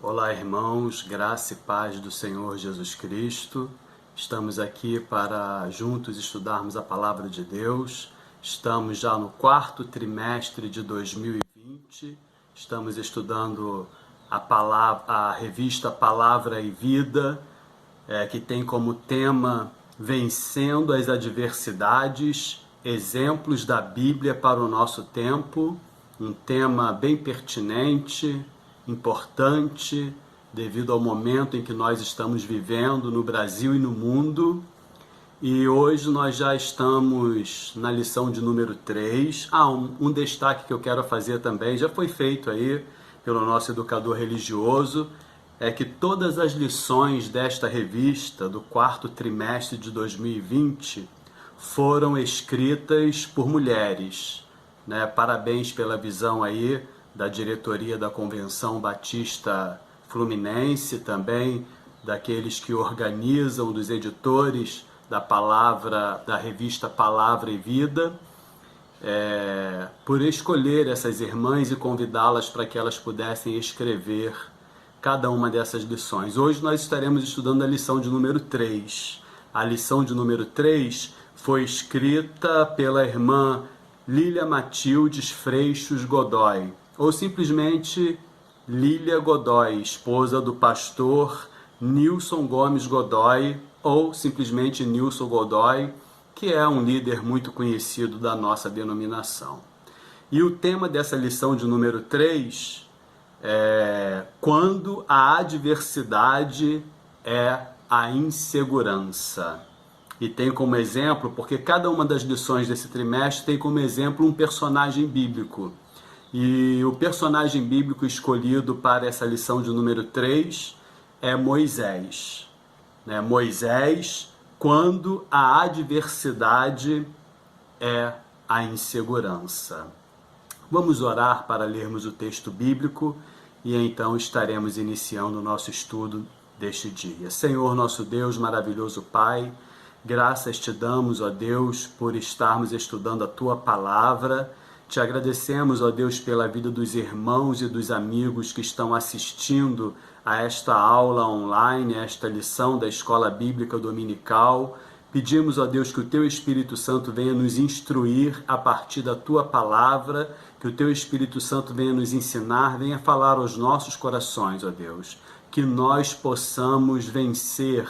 Olá, irmãos, graça e paz do Senhor Jesus Cristo. Estamos aqui para juntos estudarmos a Palavra de Deus. Estamos já no quarto trimestre de 2020. Estamos estudando a revista Palavra e Vida, que tem como tema Vencendo as Adversidades, Exemplos da Bíblia para o Nosso Tempo. Um tema bem pertinente, importante, devido ao momento em que nós estamos vivendo no Brasil e no mundo. E hoje nós já estamos na lição de número 3. Um destaque que eu quero fazer também, já foi feito aí pelo nosso educador religioso, é que todas as lições desta revista, do quarto trimestre de 2020, foram escritas por mulheres. Parabéns pela visão aí da diretoria da Convenção Batista Fluminense, também daqueles que organizam, dos editores da revista Palavra e Vida, por escolher essas irmãs e convidá-las para que elas pudessem escrever cada uma dessas lições. Hoje nós estaremos estudando a lição de número 3. A lição de número 3 foi escrita pela irmã Lília Matildes Freixos Godoy, ou simplesmente Lília Godoy, esposa do pastor Nilson Gomes Godoy, ou simplesmente Nilson Godoy, que é um líder muito conhecido da nossa denominação. E o tema dessa lição de número 3 é quando a adversidade é a insegurança. E tem como exemplo, porque cada uma das lições desse trimestre tem como exemplo um personagem bíblico. E o personagem bíblico escolhido para essa lição de número 3 é Moisés. Moisés, quando a adversidade é a insegurança. Vamos orar para lermos o texto bíblico e então estaremos iniciando o nosso estudo deste dia. Senhor, nosso Deus, maravilhoso Pai, graças te damos, ó Deus, por estarmos estudando a Tua Palavra. Te agradecemos, ó Deus, pela vida dos irmãos e dos amigos que estão assistindo a esta aula online, a esta lição da Escola Bíblica Dominical. Pedimos, ó Deus, que o Teu Espírito Santo venha nos instruir a partir da Tua Palavra, que o Teu Espírito Santo venha nos ensinar, venha falar aos nossos corações, ó Deus, que nós possamos vencer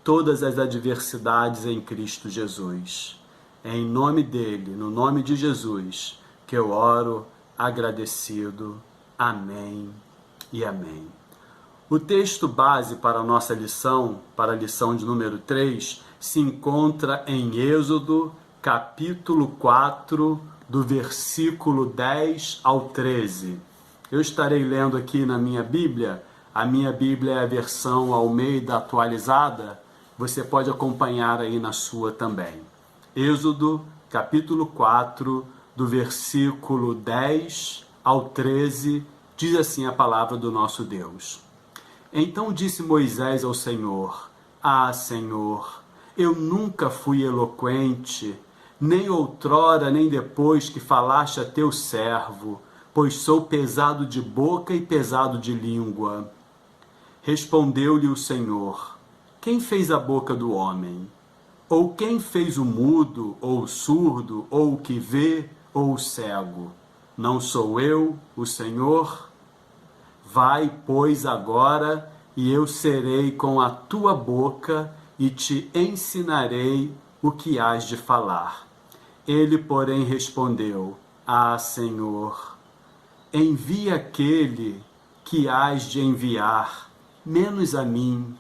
todas as adversidades em Cristo Jesus. É em nome dele, no nome de Jesus, que eu oro agradecido. Amém e amém. O texto base para a nossa lição, para a lição de número 3, se encontra em Êxodo, capítulo 4, do versículo 10 ao 13. Eu estarei lendo aqui na minha Bíblia. A minha Bíblia é a versão Almeida atualizada. Você pode acompanhar aí na sua também. Êxodo, capítulo 4, do versículo 10 ao 13, diz assim a palavra do nosso Deus. Então disse Moisés ao Senhor: Ah, Senhor, eu nunca fui eloquente, nem outrora, nem depois que falaste a teu servo, pois sou pesado de boca e pesado de língua. Respondeu-lhe o Senhor: Quem fez a boca do homem? Ou quem fez o mudo, ou o surdo, ou o que vê, ou o cego? Não sou eu, o Senhor? Vai, pois, agora, e eu serei com a tua boca, e te ensinarei o que hás de falar. Ele, porém, respondeu: Ah, Senhor, envia aquele que hás de enviar, menos a mim.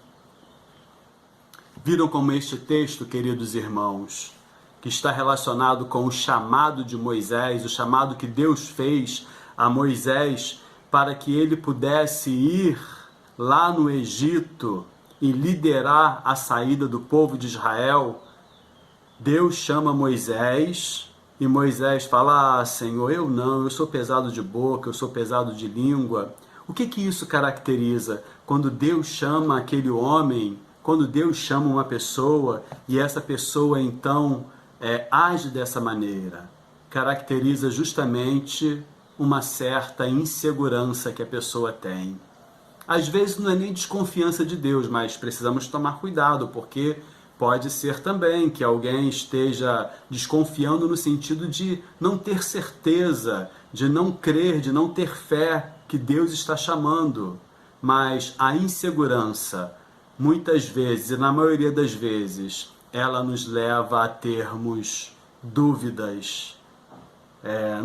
Viram como este texto, queridos irmãos, que está relacionado com o chamado de Moisés, o chamado que Deus fez a Moisés para que ele pudesse ir lá no Egito e liderar a saída do povo de Israel. Deus chama Moisés e Moisés fala: Ah, Senhor, eu sou pesado de boca, eu sou pesado de língua. O que isso caracteriza? Quando Deus chama aquele homem, quando Deus chama uma pessoa e essa pessoa então age dessa maneira, caracteriza justamente uma certa insegurança que a pessoa tem. Às vezes não é nem desconfiança de Deus, mas precisamos tomar cuidado, porque pode ser também que alguém esteja desconfiando no sentido de não ter certeza, de não crer, de não ter fé que Deus está chamando. Mas a insegurança, muitas vezes, e na maioria das vezes, ela nos leva a termos dúvidas,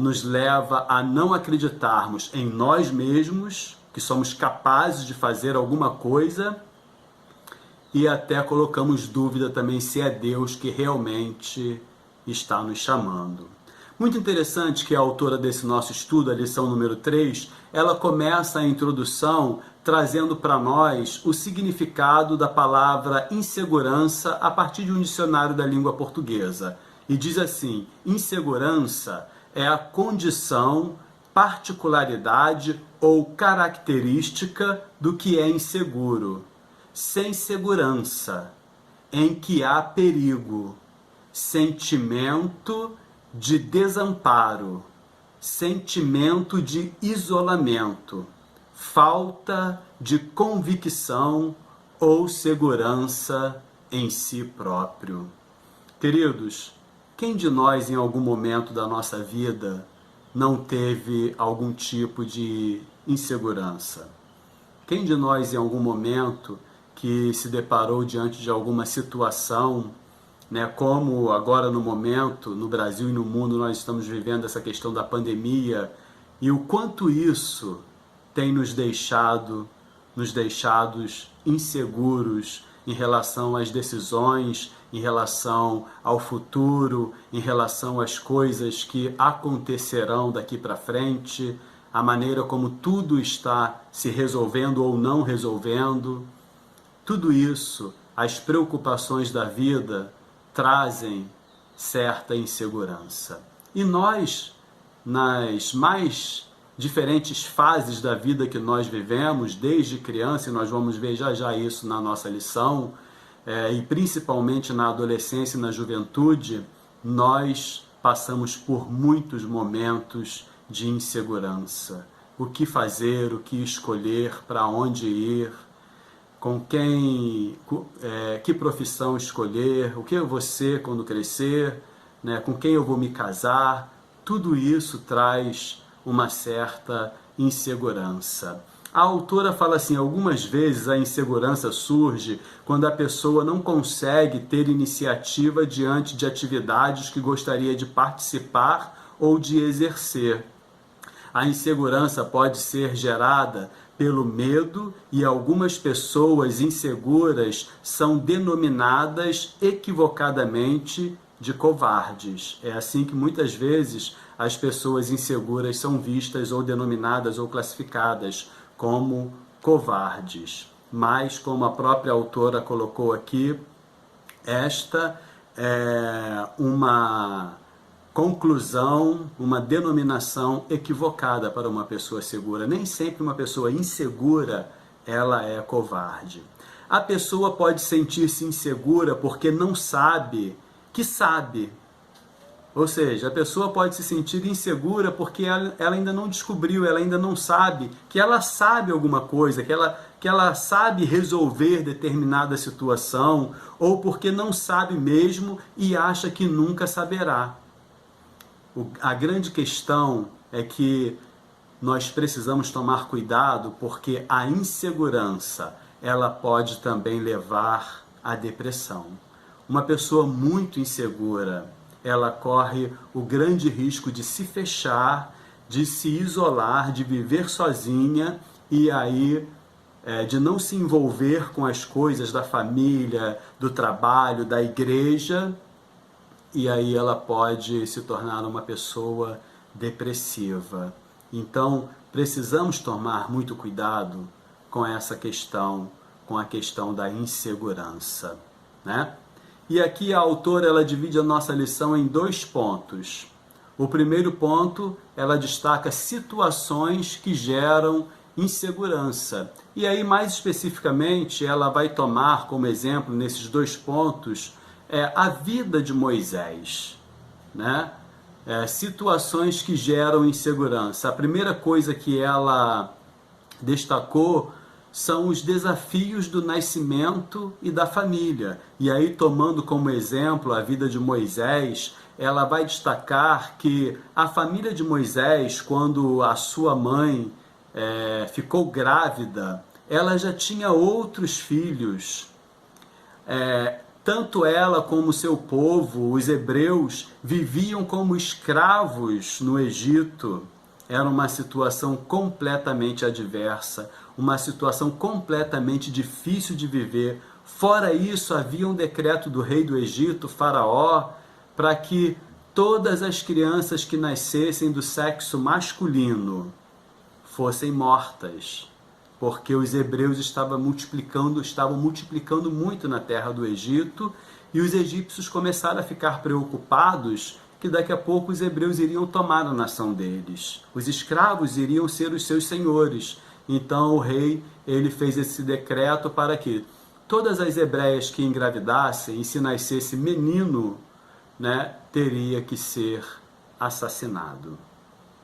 nos leva a não acreditarmos em nós mesmos, que somos capazes de fazer alguma coisa, e até colocamos dúvida também se é Deus que realmente está nos chamando. Muito interessante que a autora desse nosso estudo, a lição número 3, ela começa a introdução trazendo para nós o significado da palavra insegurança a partir de um dicionário da língua portuguesa. E diz assim: insegurança é a condição, particularidade ou característica do que é inseguro, sem segurança, em que há perigo, sentimento de desamparo, sentimento de isolamento, falta de convicção ou segurança em si próprio. Queridos, quem de nós em algum momento da nossa vida não teve algum tipo de insegurança? Quem de nós em algum momento que se deparou diante de alguma situação, como agora no momento, no Brasil e no mundo, nós estamos vivendo essa questão da pandemia, e o quanto isso tem nos deixado inseguros em relação às decisões, em relação ao futuro, em relação às coisas que acontecerão daqui para frente, a maneira como tudo está se resolvendo ou não resolvendo. Tudo isso, as preocupações da vida, trazem certa insegurança. E nós, nas mais diferentes fases da vida que nós vivemos, desde criança, e nós vamos ver já isso na nossa lição, e principalmente na adolescência e na juventude, nós passamos por muitos momentos de insegurança. O que fazer, o que escolher, para onde ir, com quem, que profissão escolher, o que eu vou ser quando crescer, com quem eu vou me casar. Tudo isso traz uma certa insegurança. A autora fala assim: algumas vezes a insegurança surge quando a pessoa não consegue ter iniciativa diante de atividades que gostaria de participar ou de exercer. A insegurança pode ser gerada pelo medo, e algumas pessoas inseguras são denominadas equivocadamente de covardes. É assim que muitas vezes as pessoas inseguras são vistas ou denominadas ou classificadas como covardes. Mas, como a própria autora colocou aqui, esta é uma conclusão, uma denominação equivocada para uma pessoa segura. Nem sempre uma pessoa insegura, ela é covarde. A pessoa pode sentir-se insegura porque não sabe que sabe. Ou seja, a pessoa pode se sentir insegura porque ela ainda não descobriu, ela ainda não sabe que ela sabe alguma coisa, que ela sabe resolver determinada situação, ou porque não sabe mesmo e acha que nunca saberá. A grande questão é que nós precisamos tomar cuidado, porque a insegurança, ela pode também levar à depressão. Uma pessoa muito insegura, ela corre o grande risco de se fechar, de se isolar, de viver sozinha e aí de não se envolver com as coisas da família, do trabalho, da igreja, e aí ela pode se tornar uma pessoa depressiva. Então, precisamos tomar muito cuidado com essa questão, com a questão da insegurança, E aqui a autora ela divide a nossa lição em 2 pontos. O primeiro ponto, ela destaca situações que geram insegurança. E aí, mais especificamente, ela vai tomar como exemplo, nesses 2 pontos, a vida de Moisés, situações que geram insegurança. A primeira coisa que ela destacou são os desafios do nascimento e da família. E aí, tomando como exemplo a vida de Moisés, ela vai destacar que a família de Moisés, quando a sua mãe ficou grávida, ela já tinha outros filhos. Tanto ela como seu povo, os hebreus, viviam como escravos no Egito. Era uma situação completamente adversa, uma situação completamente difícil de viver. Fora isso, havia um decreto do rei do Egito, Faraó, para que todas as crianças que nascessem do sexo masculino fossem mortas, porque os hebreus estavam multiplicando muito na terra do Egito, e os egípcios começaram a ficar preocupados que daqui a pouco os hebreus iriam tomar a nação deles. Os escravos iriam ser os seus senhores. Então o rei, ele fez esse decreto para que todas as hebreias que engravidassem, e se nascesse menino, teria que ser assassinado.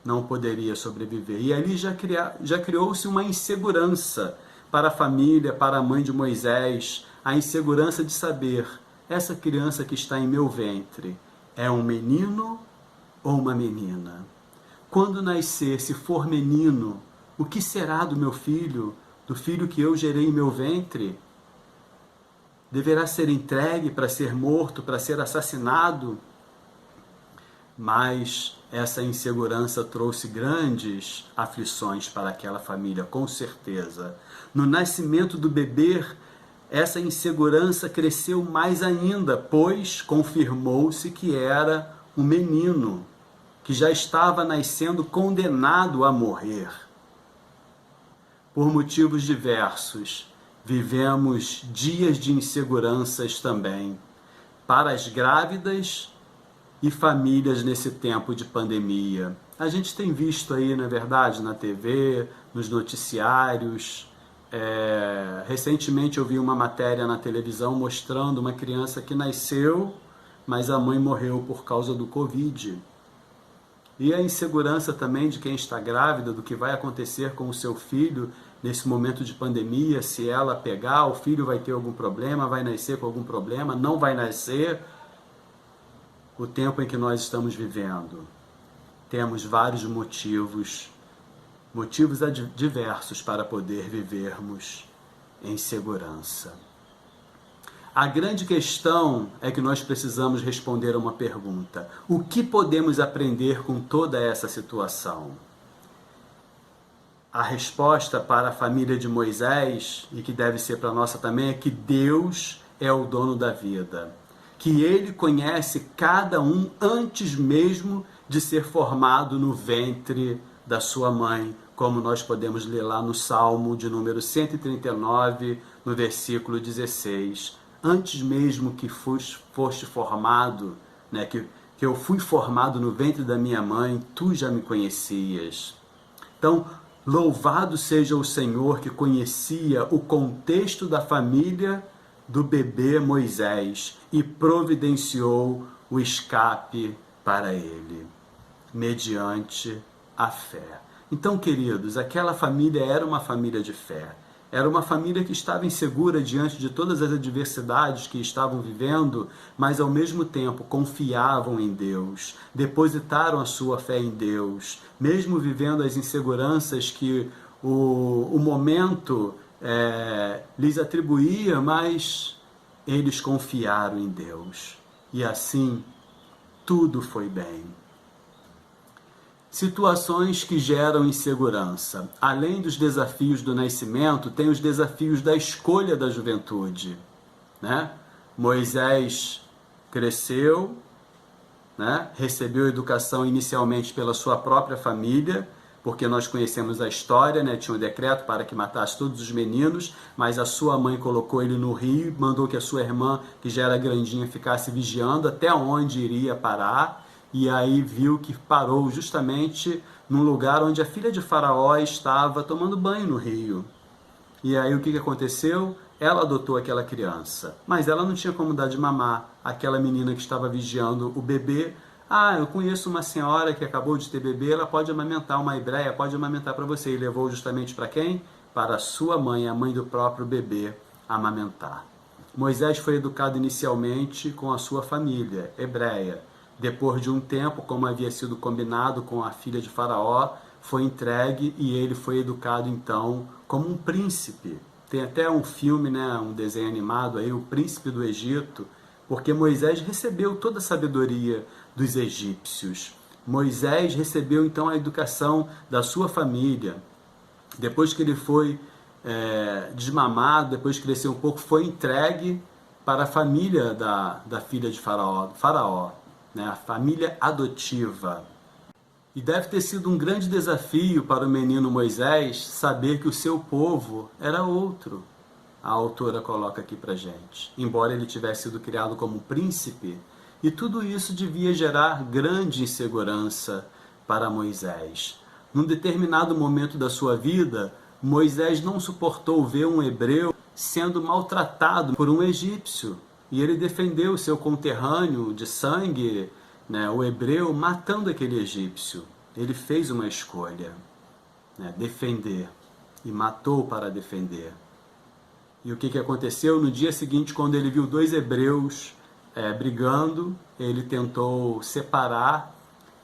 Não poderia sobreviver. E ali já criou-se uma insegurança para a família, para a mãe de Moisés, a insegurança de saber, essa criança que está em meu ventre, é um menino ou uma menina? Quando nascer, se for menino, o que será do meu filho, do filho que eu gerei em meu ventre? Deverá ser entregue para ser morto, para ser assassinado? Mas essa insegurança trouxe grandes aflições para aquela família, com certeza. No nascimento do bebê, essa insegurança cresceu mais ainda, pois confirmou-se que era um menino, que já estava nascendo condenado a morrer. Por motivos diversos, vivemos dias de inseguranças também, para as grávidas e famílias nesse tempo de pandemia. A gente tem visto aí, na verdade, na TV, nos noticiários. Recentemente eu vi uma matéria na televisão mostrando uma criança que nasceu, mas a mãe morreu por causa do Covid. E a insegurança também de quem está grávida, do que vai acontecer com o seu filho nesse momento de pandemia, se ela pegar, o filho vai ter algum problema, vai nascer com algum problema, não vai nascer. O tempo em que nós estamos vivendo, temos vários motivos diversos para poder vivermos em segurança. A grande questão é que nós precisamos responder a uma pergunta: o que podemos aprender com toda essa situação? A resposta para a família de Moisés, e que deve ser para a nossa também, é que Deus é o dono da vida, que Ele conhece cada um antes mesmo de ser formado no ventre da sua mãe, como nós podemos ler lá no Salmo de número 139, no versículo 16. Antes mesmo que foste formado, que eu fui formado no ventre da minha mãe, tu já me conhecias. Então, louvado seja o Senhor que conhecia o contexto da família do bebê Moisés e providenciou o escape para ele, mediante a fé. Então, queridos, aquela família era uma família de fé. Era uma família que estava insegura diante de todas as adversidades que estavam vivendo, mas ao mesmo tempo confiavam em Deus, depositaram a sua fé em Deus, mesmo vivendo as inseguranças que o momento lhes atribuía, mas eles confiaram em Deus. E assim, tudo foi bem. Situações que geram insegurança. Além dos desafios do nascimento, tem os desafios da escolha da juventude. Moisés cresceu, recebeu educação inicialmente pela sua própria família, porque nós conhecemos a história, tinha um decreto para que matasse todos os meninos, mas a sua mãe colocou ele no rio, mandou que a sua irmã, que já era grandinha, ficasse vigiando até onde iria parar, e aí viu que parou justamente num lugar onde a filha de Faraó estava tomando banho no rio. E aí o que aconteceu? Ela adotou aquela criança, mas ela não tinha como dar de mamar. Aquela menina que estava vigiando o bebê, eu conheço uma senhora que acabou de ter bebê, ela pode amamentar, uma hebreia pode amamentar para você. E levou justamente para quem? para sua mãe, a mãe do próprio bebê, amamentar. Moisés foi educado inicialmente com a sua família hebreia. Depois de um tempo, como havia sido combinado com a filha de Faraó, foi entregue e ele foi educado então como um príncipe. Tem até um filme, né, um desenho animado aí, O Príncipe do Egito, porque Moisés recebeu toda a sabedoria dos egípcios. Moisés recebeu então a educação da sua família. Depois que ele foi desmamado, depois que cresceu um pouco, foi entregue para a família da filha de Faraó, né, a família adotiva. E deve ter sido um grande desafio para o menino Moisés saber que o seu povo era outro. A autora coloca aqui para gente. Embora ele tivesse sido criado como príncipe, e tudo isso devia gerar grande insegurança para Moisés. Num determinado momento da sua vida, Moisés não suportou ver um hebreu sendo maltratado por um egípcio. E ele defendeu seu conterrâneo de sangue, né, o hebreu, matando aquele egípcio. Ele fez uma escolha, né, defender, e matou para defender. E o que aconteceu? No dia seguinte, quando ele viu dois hebreus brigando, ele tentou separar,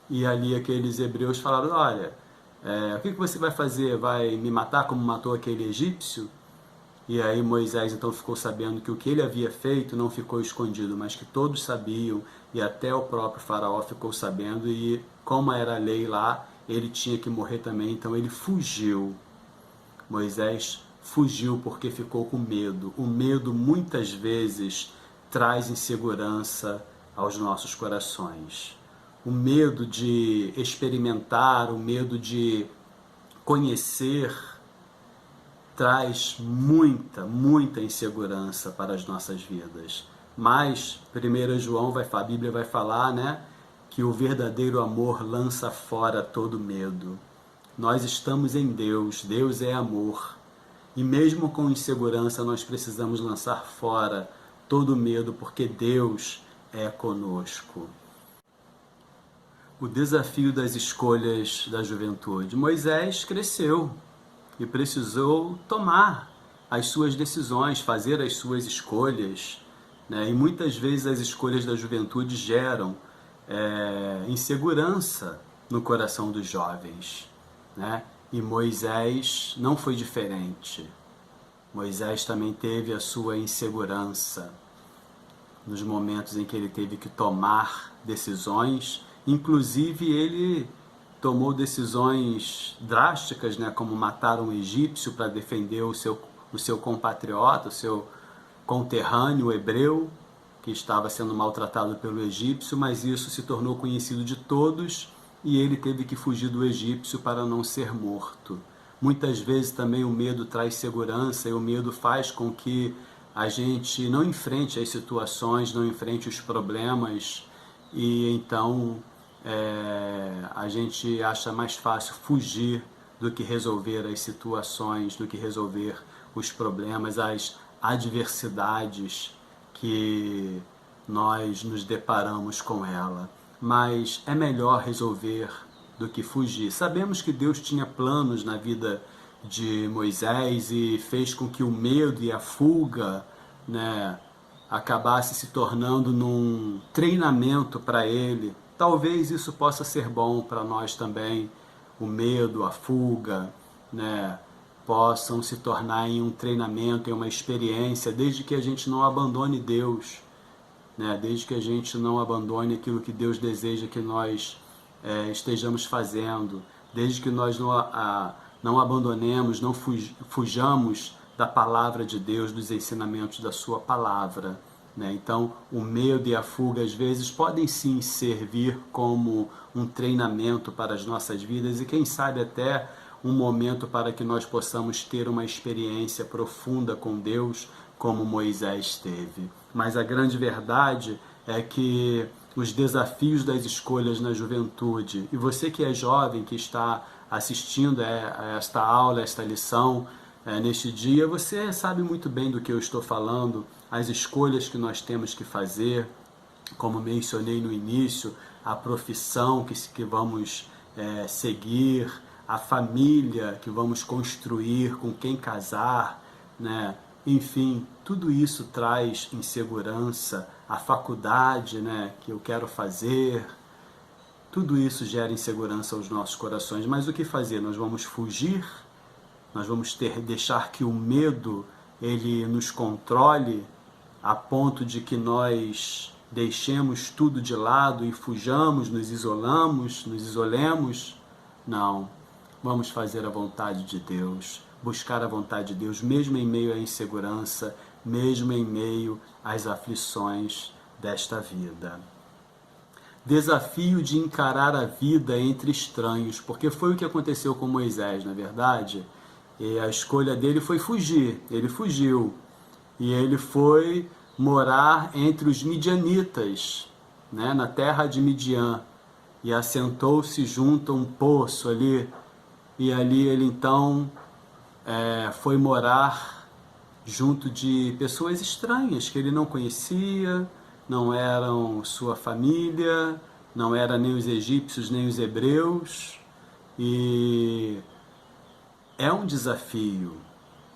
e ali aqueles hebreus falaram: olha, o que você vai fazer? Vai me matar como matou aquele egípcio? E aí Moisés então ficou sabendo que o que ele havia feito não ficou escondido, mas que todos sabiam, e até o próprio Faraó ficou sabendo, e como era a lei lá, ele tinha que morrer também, então ele fugiu. Moisés fugiu porque ficou com medo. O medo muitas vezes traz insegurança aos nossos corações. O medo de experimentar, o medo de conhecer, traz muita insegurança para as nossas vidas. Mas 1 João, a Bíblia vai falar, né, que o verdadeiro amor lança fora todo medo. Nós estamos em Deus, Deus é amor. E mesmo com insegurança, nós precisamos lançar fora todo medo, porque Deus é conosco. O desafio das escolhas da juventude. Moisés cresceu e precisou tomar as suas decisões, fazer as suas escolhas, né? E muitas vezes as escolhas da juventude geram insegurança no coração dos jovens, né? E Moisés não foi diferente. Moisés também teve a sua insegurança nos momentos em que ele teve que tomar decisões. Inclusive ele tomou decisões drásticas, né, como matar um egípcio para defender o seu compatriota, o seu conterrâneo hebreu, que estava sendo maltratado pelo egípcio, mas isso se tornou conhecido de todos e ele teve que fugir do egípcio para não ser morto. Muitas vezes também o medo traz segurança, e o medo faz com que a gente não enfrente as situações, não enfrente os problemas, e então a gente acha mais fácil fugir do que resolver as situações, do que resolver os problemas, as adversidades que nós nos deparamos com ela. Mas é melhor resolver do que fugir. Sabemos que Deus tinha planos na vida de Moisés e fez com que o medo e a fuga, né, acabasse se tornando num treinamento para ele. Talvez isso possa ser bom para nós também. O medo, a fuga, né, possam se tornar em um treinamento, em uma experiência, desde que a gente não abandone Deus, né, desde que a gente não abandone aquilo que Deus deseja que nós estejamos fazendo, desde que nós não abandonemos, não fujamos da palavra de Deus, dos ensinamentos da sua palavra, né? Então, o medo e a fuga às vezes podem sim servir como um treinamento para as nossas vidas e quem sabe até um momento para que nós possamos ter uma experiência profunda com Deus, como Moisés teve. Mas a grande verdade é que os desafios das escolhas na juventude, e você que é jovem, que está assistindo a esta aula, a esta lição, neste dia, você sabe muito bem do que eu estou falando, as escolhas que nós temos que fazer, como mencionei no início, a profissão que vamos seguir, a família que vamos construir, com quem casar, né? Enfim, tudo isso traz insegurança, a faculdade, né, que eu quero fazer, tudo isso gera insegurança aos nossos corações. Mas o que fazer? Nós vamos fugir? Nós vamos deixar que o medo ele nos controle a ponto de que nós deixemos tudo de lado e fujamos, nos isolemos? Não. Vamos fazer a vontade de Deus, buscar a vontade de Deus, mesmo em meio à insegurança, mesmo em meio às aflições desta vida. Desafio de encarar a vida entre estranhos, porque foi o que aconteceu com Moisés, na verdade. E a escolha dele foi fugir, ele fugiu. E ele foi morar entre os midianitas, né, na terra de Midian, e assentou-se junto a um poço ali, e ali ele então foi morar junto de pessoas estranhas que ele não conhecia, não eram sua família, não eram nem os egípcios nem os hebreus, e é um desafio,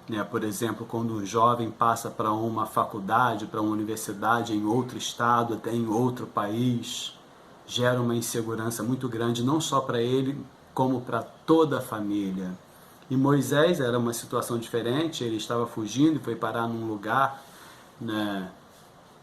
né? Por exemplo, quando um jovem passa para uma faculdade, para uma universidade em outro estado, até em outro país, gera uma insegurança muito grande, não só para ele, como para toda a família. E Moisés era uma situação diferente, ele estava fugindo e foi parar num lugar, né,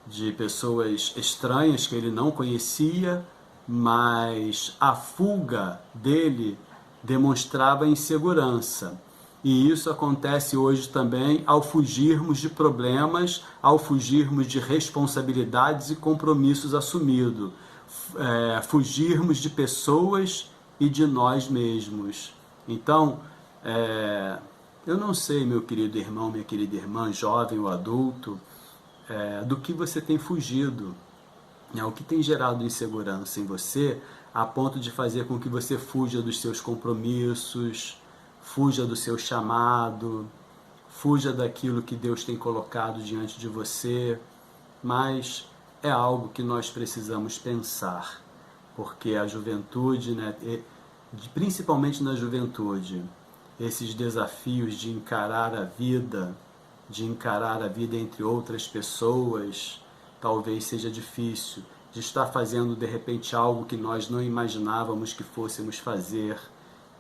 de pessoas estranhas que ele não conhecia, mas a fuga dele demonstrava insegurança. E isso acontece hoje também ao fugirmos de problemas, ao fugirmos de responsabilidades e compromissos assumidos, fugirmos de pessoas e de nós mesmos. Então, eu não sei, meu querido irmão, minha querida irmã, jovem ou adulto, do que você tem fugido, né? O que tem gerado insegurança em você a ponto de fazer com que você fuja dos seus compromissos, fuja do seu chamado, fuja daquilo que Deus tem colocado diante de você, mas é algo que nós precisamos pensar, porque a juventude, né, principalmente na juventude, esses desafios de encarar a vida entre outras pessoas, talvez seja difícil, de estar fazendo de repente algo que nós não imaginávamos que fôssemos fazer,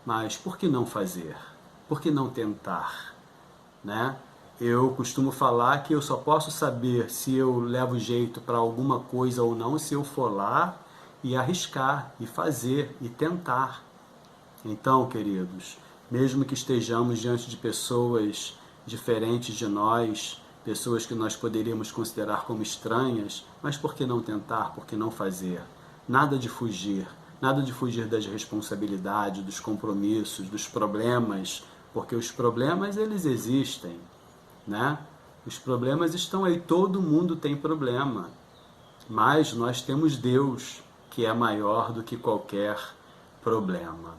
mas por que não fazer? Por que não tentar? Né? Eu costumo falar que eu só posso saber se eu levo jeito para alguma coisa ou não se eu for lá e arriscar, e fazer, e tentar. Então, queridos, mesmo que estejamos diante de pessoas diferentes de nós, pessoas que nós poderíamos considerar como estranhas, mas por que não tentar, por que não fazer? Nada de fugir das responsabilidades, dos compromissos, dos problemas, porque os problemas eles existem, né? Os problemas estão aí, todo mundo tem problema, mas nós temos Deus, que é maior do que qualquer problema.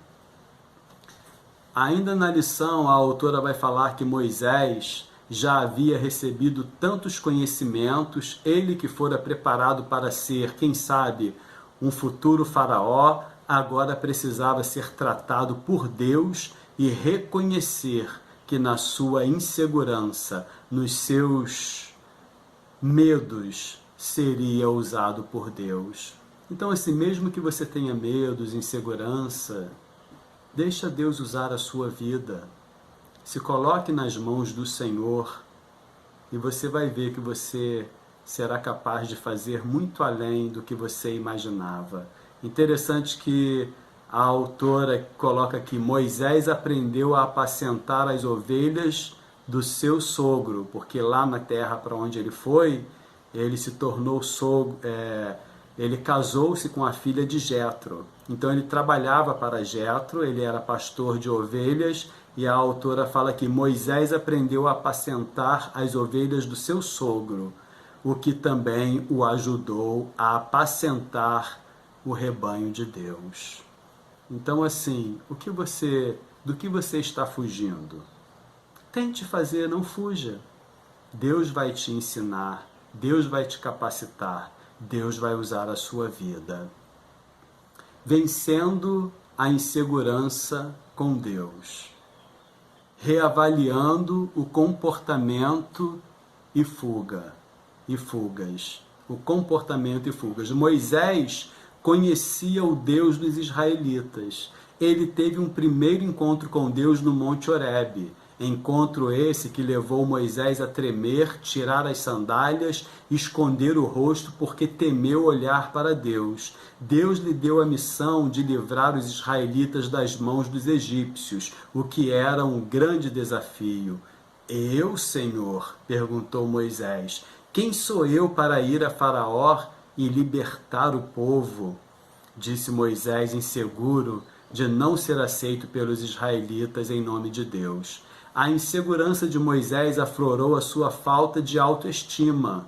Ainda na lição, a autora vai falar que Moisés já havia recebido tantos conhecimentos, ele que fora preparado para ser, quem sabe, um futuro faraó, agora precisava ser tratado por Deus e reconhecer que na sua insegurança, nos seus medos, seria usado por Deus. Então, assim, mesmo que você tenha medos, insegurança, deixa Deus usar a sua vida. Se coloque nas mãos do Senhor e você vai ver que você será capaz de fazer muito além do que você imaginava. Interessante que a autora coloca que Moisés aprendeu a apacentar as ovelhas do seu sogro, porque lá na terra para onde ele foi, ele se tornou sogro, ele casou-se com a filha de Jetro. Então ele trabalhava para Jetro, ele era pastor de ovelhas, e a autora fala que Moisés aprendeu a apacentar as ovelhas do seu sogro, o que também o ajudou a apacentar o rebanho de Deus. Então, assim, do que você está fugindo? Tente fazer, não fuja. Deus vai te ensinar, Deus vai te capacitar, Deus vai usar a sua vida. Vencendo a insegurança com Deus, reavaliando o comportamento e fugas. O comportamento e fugas. Moisés conhecia o Deus dos israelitas. Ele teve um primeiro encontro com Deus no Monte Horebe. Encontro esse que levou Moisés a tremer, tirar as sandálias, esconder o rosto, porque temeu olhar para Deus. Deus lhe deu a missão de livrar os israelitas das mãos dos egípcios, o que era um grande desafio. Eu, Senhor? Perguntou Moisés. Quem sou eu para ir a Faraó e libertar o povo? Disse Moisés, inseguro de não ser aceito pelos israelitas em nome de Deus. A insegurança de Moisés aflorou a sua falta de autoestima.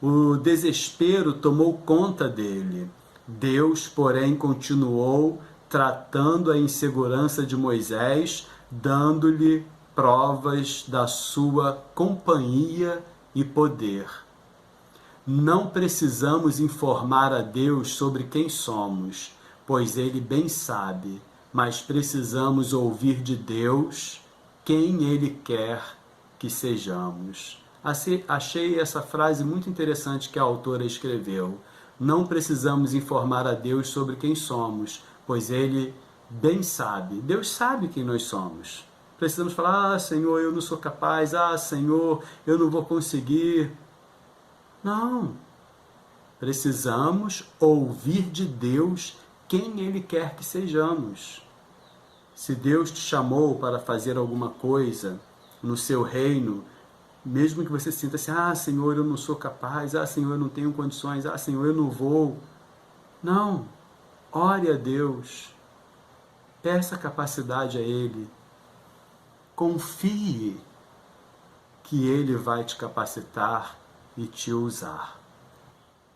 O desespero tomou conta dele. Deus, porém, continuou tratando a insegurança de Moisés, dando-lhe provas da sua companhia e poder. Não precisamos informar a Deus sobre quem somos, pois Ele bem sabe, mas precisamos ouvir de Deus quem Ele quer que sejamos. Achei essa frase muito interessante que a autora escreveu. Não precisamos informar a Deus sobre quem somos, pois Ele bem sabe. Deus sabe quem nós somos. Precisamos falar, Senhor, eu não sou capaz. Senhor, eu não vou conseguir. Não. Precisamos ouvir de Deus quem Ele quer que sejamos. Se Deus te chamou para fazer alguma coisa no seu reino, mesmo que você sinta assim, Senhor, eu não sou capaz, Senhor, eu não tenho condições, Senhor, eu não vou. Não. Ore a Deus. Peça capacidade a Ele. Confie que Ele vai te capacitar e te usar.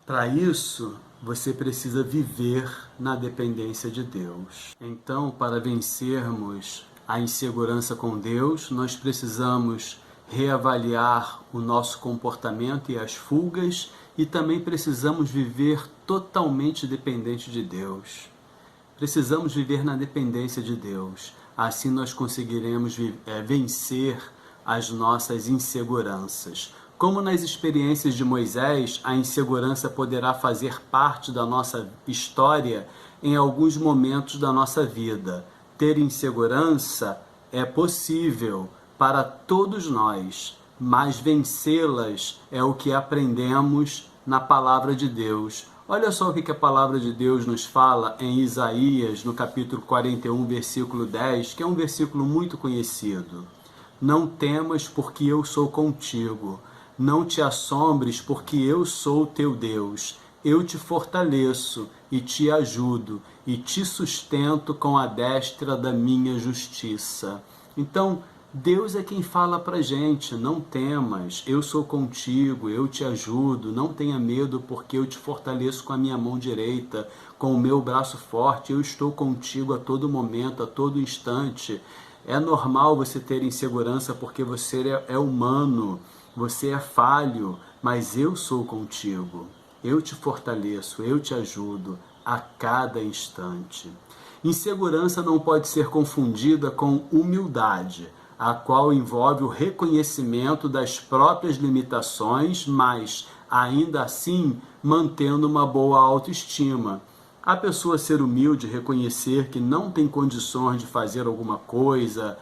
Para isso, você precisa viver na dependência de Deus. Então, para vencermos a insegurança com Deus, nós precisamos reavaliar o nosso comportamento e as fugas, e também precisamos viver totalmente dependente de Deus. Precisamos viver na dependência de Deus. Assim nós conseguiremos vencer as nossas inseguranças. Como nas experiências de Moisés, a insegurança poderá fazer parte da nossa história em alguns momentos da nossa vida. Ter insegurança é possível para todos nós, mas vencê-las é o que aprendemos na palavra de Deus. Olha só o que a palavra de Deus nos fala em Isaías, no capítulo 41, versículo 10, que é um versículo muito conhecido. Não temas, porque eu sou contigo. Não te assombres, porque eu sou teu Deus. Eu te fortaleço e te ajudo e te sustento com a destra da minha justiça. Então, Deus é quem fala pra gente, não temas, eu sou contigo, eu te ajudo, não tenha medo porque eu te fortaleço com a minha mão direita, com o meu braço forte, eu estou contigo a todo momento, a todo instante. É normal você ter insegurança porque você é humano, você é falho, mas eu sou contigo, eu te fortaleço, eu te ajudo a cada instante. Insegurança não pode ser confundida com humildade, a qual envolve o reconhecimento das próprias limitações, mas, ainda assim, mantendo uma boa autoestima. A pessoa ser humilde, reconhecer que não tem condições de fazer alguma coisa,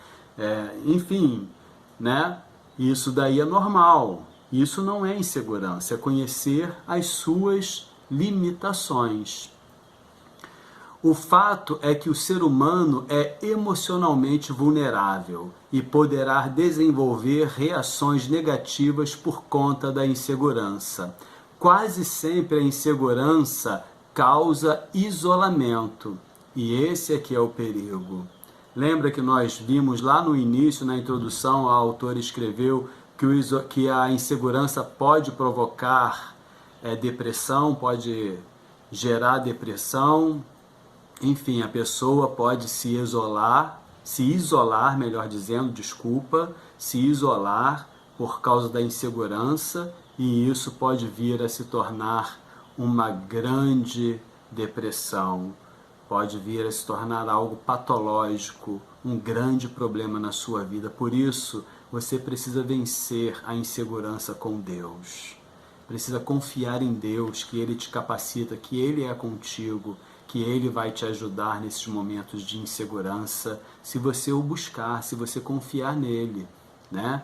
enfim, né? Isso daí é normal. Isso não é insegurança, é conhecer as suas limitações. O fato é que o ser humano é emocionalmente vulnerável e poderá desenvolver reações negativas por conta da insegurança. Quase sempre a insegurança causa isolamento, e esse é que é o perigo. Lembra que nós vimos lá no início, na introdução, a autora escreveu que a insegurança pode provocar depressão, pode gerar depressão. Enfim, a pessoa pode se isolar, melhor dizendo, se isolar por causa da insegurança, e isso pode vir a se tornar uma grande depressão, pode vir a se tornar algo patológico, um grande problema na sua vida. Por isso, você precisa vencer a insegurança com Deus. Precisa confiar em Deus, que Ele te capacita, que Ele é contigo, que Ele vai te ajudar nesses momentos de insegurança, se você o buscar, se você confiar nele, né?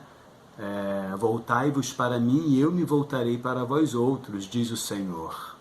Voltai-vos para mim e eu me voltarei para vós outros, diz o Senhor.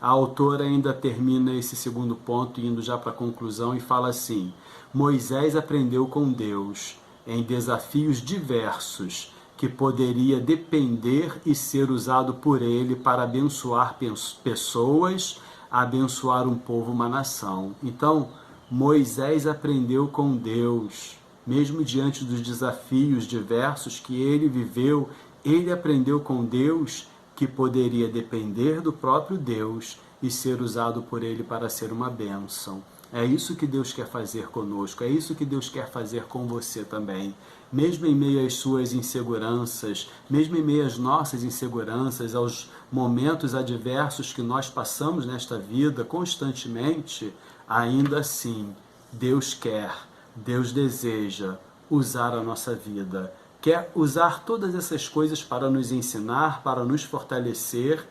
A autora ainda termina esse segundo ponto, indo já para a conclusão, e fala assim: Moisés aprendeu com Deus em desafios diversos, que poderia depender e ser usado por ele para abençoar pessoas, abençoar um povo, uma nação. Então, Moisés aprendeu com Deus, mesmo diante dos desafios diversos que ele viveu, ele aprendeu com Deus que poderia depender do próprio Deus e ser usado por ele para ser uma bênção. É isso que Deus quer fazer conosco, é isso que Deus quer fazer com você também. Mesmo em meio às suas inseguranças, mesmo em meio às nossas inseguranças, aos momentos adversos que nós passamos nesta vida constantemente, ainda assim, Deus quer, Deus deseja usar a nossa vida. Quer usar todas essas coisas para nos ensinar, para nos fortalecer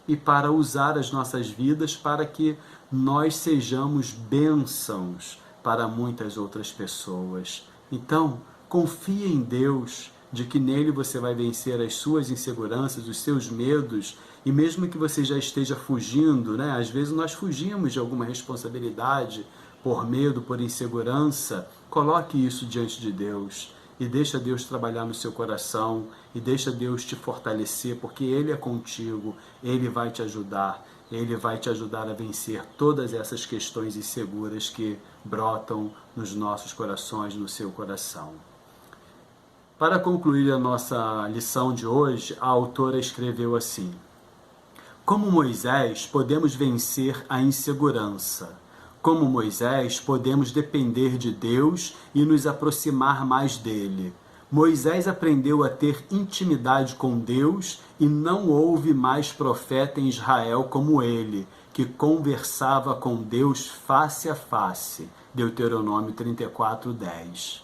e para usar as nossas vidas para que nós sejamos bênçãos para muitas outras pessoas. Então, confie em Deus, de que nele você vai vencer as suas inseguranças, os seus medos, e mesmo que você já esteja fugindo, né? Às vezes nós fugimos de alguma responsabilidade por medo, por insegurança. Coloque isso diante de Deus e deixa Deus trabalhar no seu coração e deixa Deus te fortalecer, porque Ele é contigo, Ele vai te ajudar, Ele vai te ajudar a vencer todas essas questões inseguras que brotam nos nossos corações, no seu coração. Para concluir a nossa lição de hoje, a autora escreveu assim: Como Moisés, podemos vencer a insegurança. Como Moisés, podemos depender de Deus e nos aproximar mais dele. Moisés aprendeu a ter intimidade com Deus e não houve mais profeta em Israel como ele, que conversava com Deus face a face. Deuteronômio 34:10.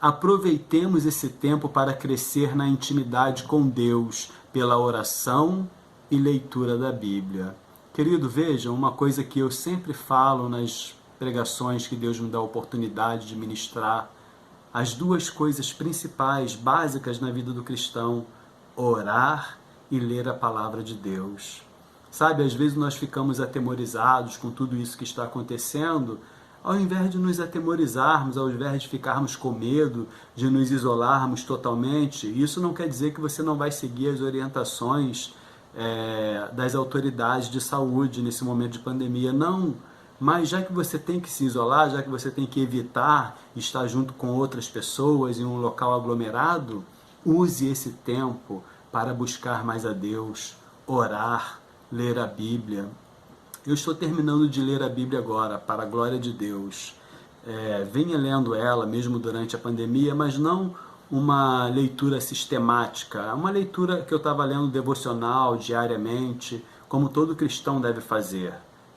Aproveitemos esse tempo para crescer na intimidade com Deus, pela oração e leitura da Bíblia. Querido, veja, uma coisa que eu sempre falo nas pregações que Deus me dá a oportunidade de ministrar, as duas coisas principais, básicas na vida do cristão: orar e ler a palavra de Deus. Sabe, às vezes nós ficamos atemorizados com tudo isso que está acontecendo. Ao invés de nos atemorizarmos, ao invés de ficarmos com medo, de nos isolarmos totalmente, isso não quer dizer que você não vai seguir as orientações das autoridades de saúde nesse momento de pandemia. Não, mas já que você tem que se isolar, já que você tem que evitar estar junto com outras pessoas em um local aglomerado, use esse tempo para buscar mais a Deus, orar, ler a Bíblia. Eu estou terminando de ler a Bíblia agora, para a glória de Deus. Venha lendo ela, mesmo durante a pandemia, mas não uma leitura sistemática, uma leitura que eu estava lendo devocional diariamente, como todo cristão deve fazer.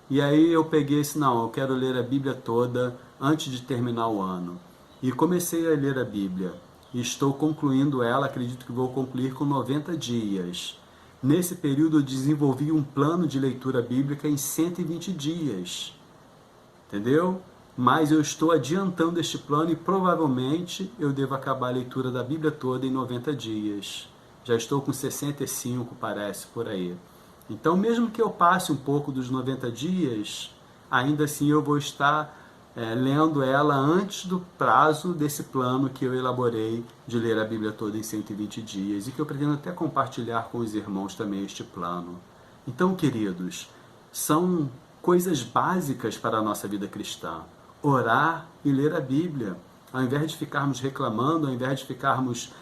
E aí eu peguei esse, não, eu quero ler a Bíblia toda antes de terminar o ano. E comecei a ler a Bíblia. E estou concluindo ela, acredito que vou concluir com 90 dias. Nesse período eu desenvolvi um plano de leitura bíblica em 120 dias. Entendeu? Mas eu estou adiantando este plano e provavelmente eu devo acabar a leitura da Bíblia toda em 90 dias. Já estou com 65, parece, por aí. Então, mesmo que eu passe um pouco dos 90 dias, ainda assim eu vou estar lendo ela antes do prazo desse plano que eu elaborei de ler a Bíblia toda em 120 dias e que eu pretendo até compartilhar com os irmãos também este plano. Então, queridos, são coisas básicas para a nossa vida cristã. Orar e ler a Bíblia, ao invés de ficarmos reclamando, ao invés de ficarmos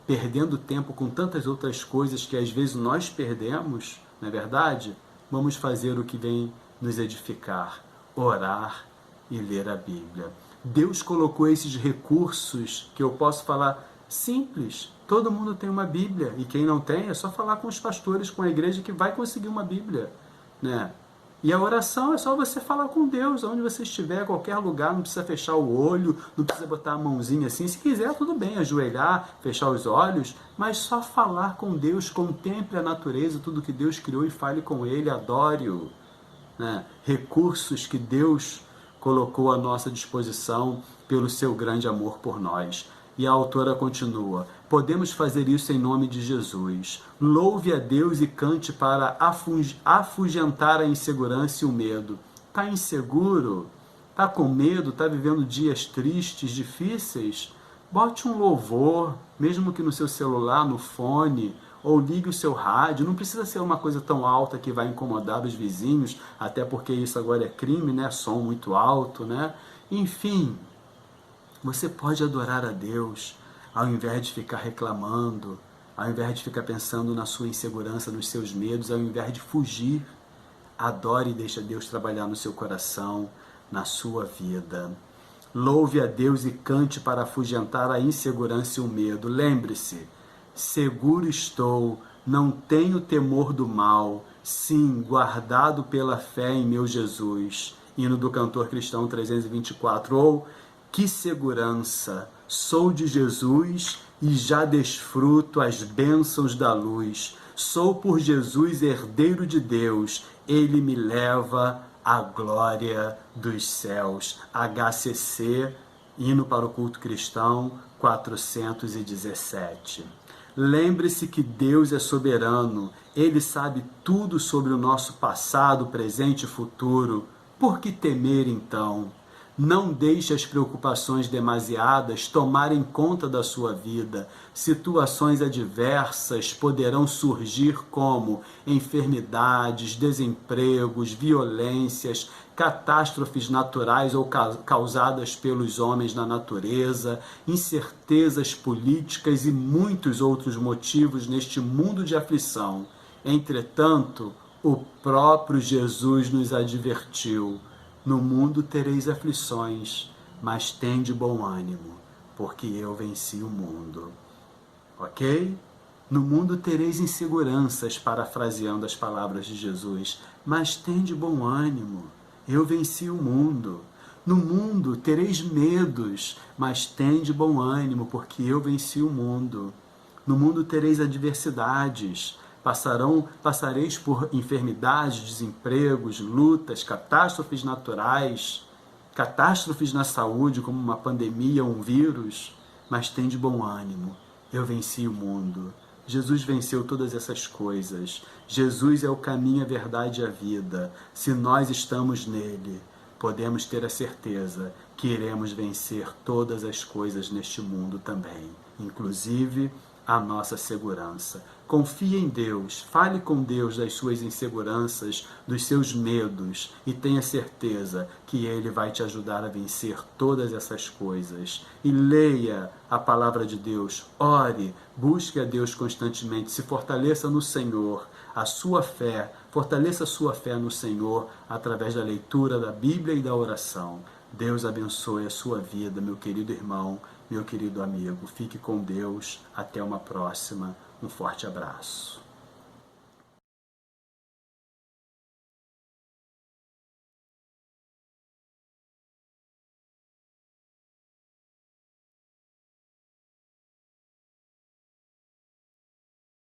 perdendo tempo com tantas outras coisas que às vezes nós perdemos, não é verdade? Vamos fazer o que vem nos edificar, orar e ler a Bíblia. Deus colocou esses recursos que eu posso falar simples. Todo mundo tem uma Bíblia e quem não tem é só falar com os pastores, com a igreja que vai conseguir uma Bíblia, né? E a oração é só você falar com Deus, onde você estiver, qualquer lugar, não precisa fechar o olho, não precisa botar a mãozinha assim. Se quiser, tudo bem, ajoelhar, fechar os olhos, mas só falar com Deus, contemple a natureza, tudo que Deus criou e fale com Ele, adore-o. Né? Recursos que Deus colocou à nossa disposição pelo seu grande amor por nós. E a autora continua: podemos fazer isso em nome de Jesus. Louve a Deus e cante para afugentar a insegurança e o medo. Está inseguro? Está com medo? Está vivendo dias tristes, difíceis? Bote um louvor, mesmo que no seu celular, no fone, ou ligue o seu rádio. Não precisa ser uma coisa tão alta que vai incomodar os vizinhos, até porque isso agora é crime, né? Som muito alto, né? Enfim, você pode adorar a Deus ao invés de ficar reclamando, ao invés de ficar pensando na sua insegurança, nos seus medos, ao invés de fugir. Adore e deixe Deus trabalhar no seu coração, na sua vida. Louve a Deus e cante para afugentar a insegurança e o medo. Lembre-se, seguro estou, não tenho temor do mal, sim, guardado pela fé em meu Jesus. Hino do Cantor Cristão 324. Ou, que segurança, sou de Jesus e já desfruto as bênçãos da luz. Sou por Jesus herdeiro de Deus, Ele me leva à glória dos céus. HCC, Hino para o Culto Cristão 417. Lembre-se que Deus é soberano, Ele sabe tudo sobre o nosso passado, presente e futuro. Por que temer então? Não deixe as preocupações demasiadas tomarem conta da sua vida. Situações adversas poderão surgir como enfermidades, desempregos, violências, catástrofes naturais ou causadas pelos homens na natureza, incertezas políticas e muitos outros motivos neste mundo de aflição. Entretanto, o próprio Jesus nos advertiu: no mundo tereis aflições, mas tende bom ânimo, porque eu venci o mundo. Ok? No mundo tereis inseguranças, parafraseando as palavras de Jesus, mas tende bom ânimo, eu venci o mundo. No mundo tereis medos, mas tende bom ânimo, porque eu venci o mundo. No mundo tereis adversidades, passareis por enfermidades, desempregos, lutas, catástrofes naturais, catástrofes na saúde, como uma pandemia ou um vírus, mas tende bom ânimo, eu venci o mundo. Jesus venceu todas essas coisas. Jesus é o caminho, a verdade e a vida. Se nós estamos nele, podemos ter a certeza que iremos vencer todas as coisas neste mundo também, inclusive a nossa segurança. Confie em Deus, fale com Deus das suas inseguranças, dos seus medos e tenha certeza que Ele vai te ajudar a vencer todas essas coisas. E leia a palavra de Deus, ore, busque a Deus constantemente, se fortaleça no Senhor, a sua fé, fortaleça a sua fé no Senhor através da leitura da Bíblia e da oração. Deus abençoe a sua vida, meu querido irmão, meu querido amigo. Fique com Deus. Até uma próxima. Um forte abraço.